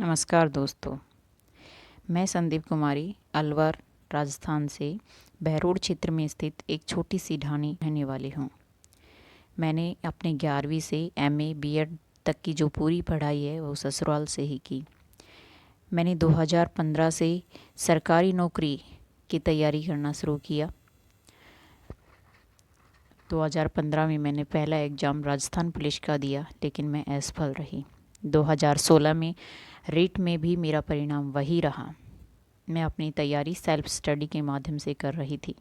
नमस्कार दोस्तों, मैं संदीप कुमारी अलवर राजस्थान से बहरोड क्षेत्र में स्थित एक छोटी सी ढाणी रहने वाली हूँ। मैंने अपने 11वीं से एमए बीएड तक की जो पूरी पढ़ाई है वो ससुराल से ही की। मैंने 2015 से सरकारी नौकरी की तैयारी करना शुरू किया। 2015 में मैंने पहला एग्ज़ाम राजस्थान पुलिस का दिया, लेकिन मैं असफल रही। 2016 में रीट में भी मेरा परिणाम वही रहा। मैं अपनी तैयारी सेल्फ स्टडी के माध्यम से कर रही थी,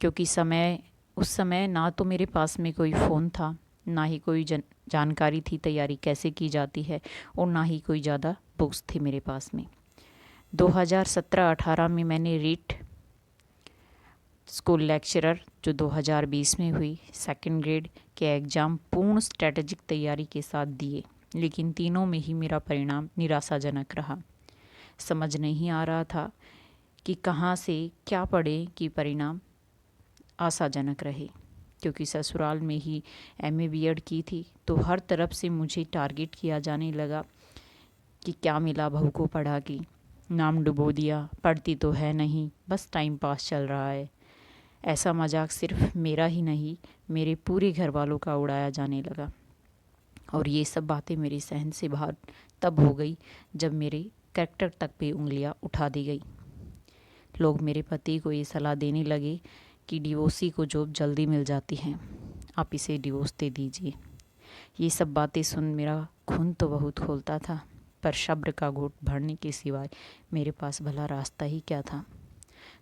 क्योंकि उस समय ना तो मेरे पास में कोई फ़ोन था, ना ही कोई जानकारी थी तैयारी कैसे की जाती है, और ना ही कोई ज़्यादा बुक्स थी मेरे पास में। 2017-18 में मैंने रीट स्कूल लेक्चरर जो 2020 में हुई सेकंड ग्रेड के एग्ज़ाम पूर्ण स्ट्रेटजिक तैयारी के साथ दिए, लेकिन तीनों में ही मेरा परिणाम निराशाजनक रहा। समझ नहीं आ रहा था कि कहाँ से क्या पढ़े कि परिणाम आशाजनक रहे, क्योंकि ससुराल में ही एमए बीएड की थी, तो हर तरफ से मुझे टारगेट किया जाने लगा कि क्या मिला बहू को पढ़ा के, नाम डुबो दिया, पढ़ती तो है नहीं, बस टाइम पास चल रहा है। ऐसा मजाक सिर्फ मेरा ही नहीं, मेरे पूरे घर वालों का उड़ाया जाने लगा। और ये सब बातें मेरे सहन से बाहर तब हो गई जब मेरे कैरेक्टर तक पे उंगलियां उठा दी गई। लोग मेरे पति को ये सलाह देने लगे कि डिवोर्सी को जॉब जल्दी मिल जाती है, आप इसे डिवोर्स दे दीजिए। ये सब बातें सुन मेरा खून तो बहुत खोलता था, पर सब्र का घूंट भरने के सिवाय मेरे पास भला रास्ता ही क्या था।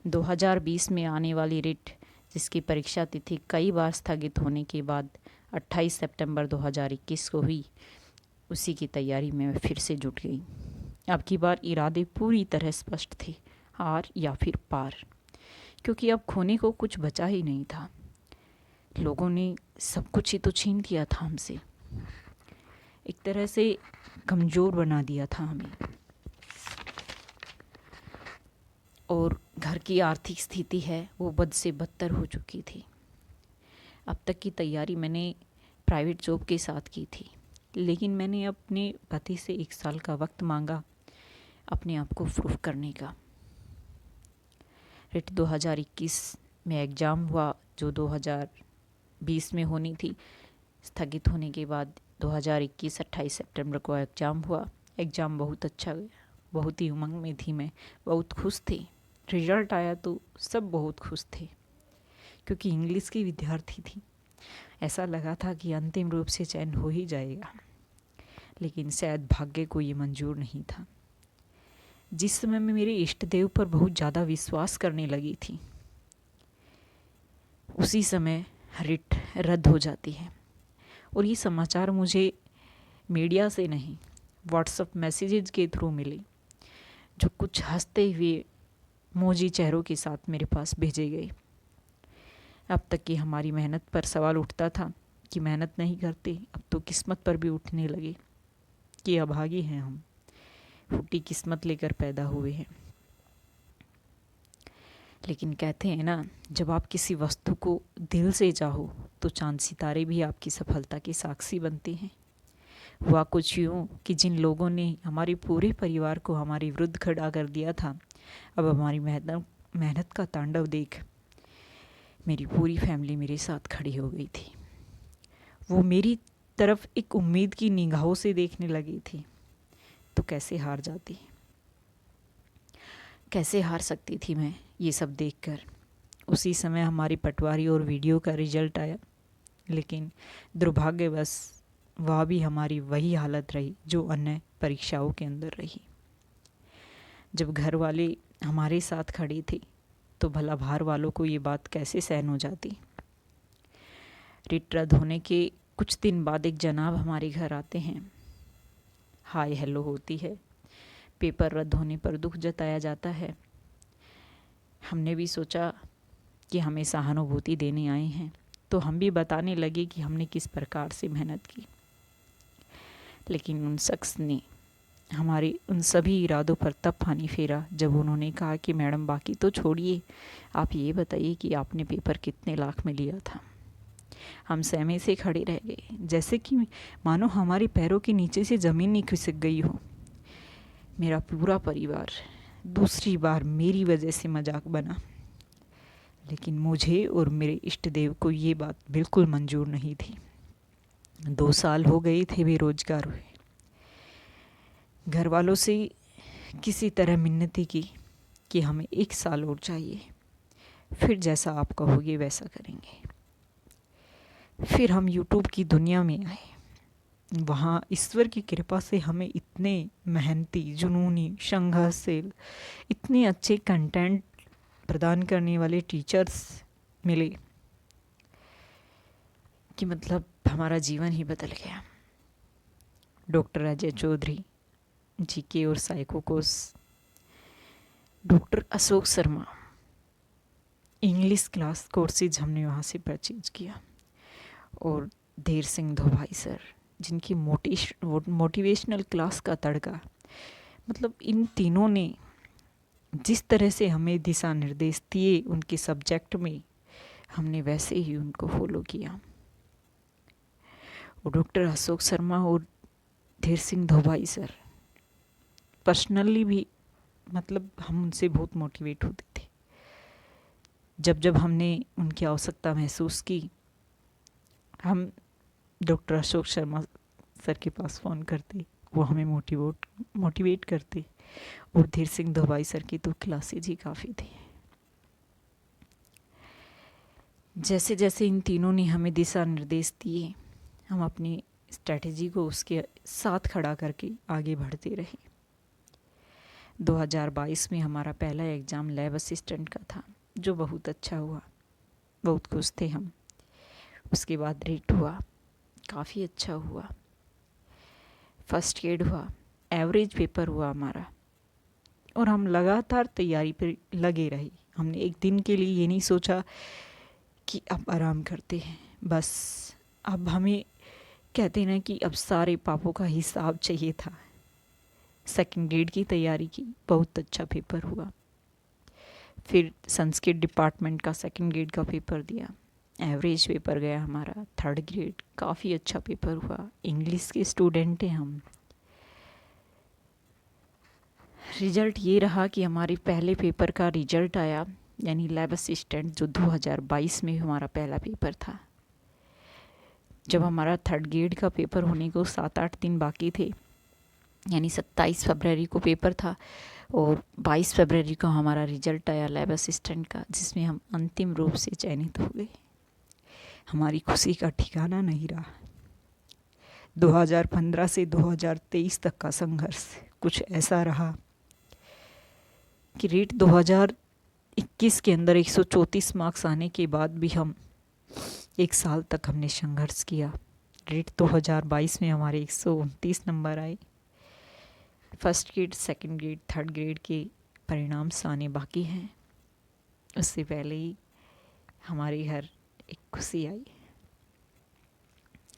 2020 में आने वाली रिट, जिसकी परीक्षा तिथि कई बार स्थगित होने के बाद 28 सितंबर 2021 को हुई, उसी की तैयारी में मैं फिर से जुट गई। अब की बार इरादे पूरी तरह स्पष्ट थे, हार या फिर पार, क्योंकि अब खोने को कुछ बचा ही नहीं था। लोगों ने सब कुछ ही तो छीन लिया था हमसे, एक तरह से कमज़ोर बना दिया था हमें। और घर की आर्थिक स्थिति है वो बद से बदतर हो चुकी थी। अब तक की तैयारी मैंने प्राइवेट जॉब के साथ की थी, लेकिन मैंने अपने पति से 1 साल का वक्त मांगा अपने आप को प्रूफ करने का। रिट 2021 में एग्ज़ाम हुआ जो 2020 में होनी थी, स्थगित होने के बाद 2021 28 सितंबर को एग्ज़ाम हुआ। एग्ज़ाम बहुत अच्छा गया, बहुत ही उमंग में थी मैं, बहुत खुश थी। रिजल्ट आया तो सब बहुत खुश थे, क्योंकि इंग्लिश की विद्यार्थी थी। ऐसा लगा था कि अंतिम रूप से चयन हो ही जाएगा, लेकिन शायद भाग्य को ये मंजूर नहीं था। जिस समय मैं मेरे इष्ट देव पर बहुत ज़्यादा विश्वास करने लगी थी, उसी समय रिट रद्द हो जाती है। और ये समाचार मुझे मीडिया से नहीं, व्हाट्सएप मैसेजेस के थ्रू मिले, जो कुछ हंसते हुए मोजी चेहरों के साथ मेरे पास भेजे गए। अब तक की हमारी मेहनत पर सवाल उठता था कि मेहनत नहीं करते, अब तो किस्मत पर भी उठने लगे कि अभागी हैं हम, फूटी किस्मत लेकर पैदा हुए हैं। लेकिन कहते हैं ना, जब आप किसी वस्तु को दिल से चाहो तो चांद सितारे भी आपकी सफलता के साक्षी बनते हैं। हुआ कुछ यूँ कि जिन लोगों ने हमारे पूरे परिवार को हमारे विरुद्ध खड़ा कर दिया था, अब हमारी मेहनत का तांडव देख मेरी पूरी फैमिली मेरे साथ खड़ी हो गई थी। वो मेरी तरफ एक उम्मीद की निगाहों से देखने लगी थी। तो कैसे हार जाती, कैसे हार सकती थी मैं ये सब देखकर। उसी समय हमारी पटवारी और वीडियो का रिजल्ट आया, लेकिन दुर्भाग्यवश वह भी हमारी वही हालत रही जो अन्य परीक्षाओं के अंदर रही। जब घर वाले हमारे साथ खड़े थे तो भला बाहर वालों को ये बात कैसे सहन हो जाती। रिट रद्द होने के कुछ दिन बाद एक जनाब हमारे घर आते हैं, हाय हेलो होती है, पेपर रद्द होने पर दुख जताया जाता है। हमने भी सोचा कि हमें सहानुभूति देने आए हैं, तो हम भी बताने लगे कि हमने किस प्रकार से मेहनत की। लेकिन उन शख्स ने हमारे उन सभी इरादों पर तब पानी फेरा जब उन्होंने कहा कि मैडम बाकी तो छोड़िए, आप ये बताइए कि आपने पेपर कितने लाख में लिया था। हम सहमे से खड़े रह गए, जैसे कि मानो हमारे पैरों के नीचे से ज़मीन नहीं खिसक गई हो। मेरा पूरा परिवार दूसरी बार मेरी वजह से मजाक बना, लेकिन मुझे और मेरे इष्ट देव को ये बात बिल्कुल मंजूर नहीं थी। 2 साल हो गए थे बेरोजगार हुए। घर वालों से किसी तरह मिन्नती की कि हमें 1 साल और चाहिए, फिर जैसा आप कहोगे वैसा करेंगे। फिर हम यूट्यूब की दुनिया में आए। वहाँ ईश्वर की कृपा से हमें इतने मेहनती, जुनूनी, संघर्षशील, इतने अच्छे कंटेंट प्रदान करने वाले टीचर्स मिले कि मतलब हमारा जीवन ही बदल गया। डॉक्टर अजय चौधरी, जीके और psycho course, doctor Ashok Sharma, English class courses हमने वहाँ से परचेज किया, और धीर सिंह धोभाई सर, जिनकी मोटिवेशनल क्लास का तड़का, मतलब इन तीनों ने जिस तरह से हमें दिशा निर्देश दिए उनके सब्जेक्ट में, हमने वैसे ही उनको फॉलो किया। और डॉक्टर अशोक शर्मा और धीर सिंह धोभाई सर पर्सनली भी, मतलब हम उनसे बहुत मोटिवेट होते थे। जब जब हमने उनकी आवश्यकता महसूस की, हम डॉक्टर अशोक शर्मा सर के पास फ़ोन करते, वो हमें मोटिवेट करते। और धीर सिंह धोभाई सर की तो क्लासेज ही काफ़ी थी। जैसे जैसे इन तीनों ने हमें दिशा निर्देश दिए, हम अपनी स्ट्रैटेजी को उसके साथ खड़ा करके आगे बढ़ते रहे। 2022 में हमारा पहला एग्ज़ाम लैब असिस्टेंट का था, जो बहुत अच्छा हुआ, बहुत खुश थे हम। उसके बाद रेट हुआ, काफ़ी अच्छा हुआ। फर्स्ट एड हुआ, एवरेज पेपर हुआ हमारा, और हम लगातार तैयारी पर लगे रहे। हमने एक दिन के लिए ये नहीं सोचा कि अब आराम करते हैं, बस अब हमें कहते ना कि अब सारे पापों का हिसाब चाहिए था। सेकंड ग्रेड की तैयारी की, बहुत अच्छा पेपर हुआ। फिर संस्कृत डिपार्टमेंट का सेकंड ग्रेड का पेपर दिया, एवरेज पेपर गया हमारा। थर्ड ग्रेड काफ़ी अच्छा पेपर हुआ। इंग्लिश के स्टूडेंट हैं हम। रिज़ल्ट ये रहा कि हमारे पहले पेपर का रिज़ल्ट आया, यानी लैब असिस्टेंट, जो 2022 में हमारा पहला पेपर था। जब हमारा थर्ड ग्रेड का पेपर होने को 7-8 दिन बाकी थे, यानी 27 फरवरी को पेपर था, और 22 फरवरी को हमारा रिज़ल्ट आया लैब असिस्टेंट का, जिसमें हम अंतिम रूप से चयनित हो गए। हमारी खुशी का ठिकाना नहीं रहा। 2015 से 2023 तक का संघर्ष कुछ ऐसा रहा कि रेट 2021 के अंदर 134 मार्क्स आने के बाद भी हम 1 साल तक हमने संघर्ष किया। रेट 2022 में हमारे 129 नंबर आए। First grade, second grade, third grade के परिणाम आने बाकी हैं। उससे पहले ही हमारे घर एक खुशी आई।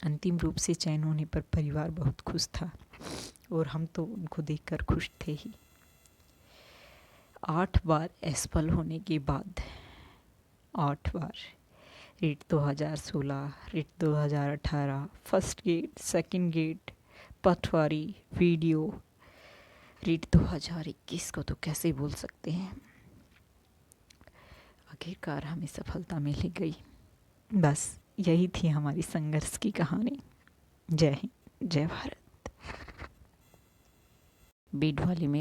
अंतिम रूप से चयन होने पर परिवार बहुत खुश था, और हम तो उनको देखकर खुश थे ही। 8 बार एसफल होने के बाद, 8 बार rate 2016, rate 2018, first gate, second gate, पटवारी, वीडियो, रेट 2021 को तो कैसे भूल सकते हैं। आखिरकार हमें सफलता मिल ही गई। बस यही थी हमारी संघर्ष की कहानी। जय हिंद, जय भारत। बीड वाले मेरे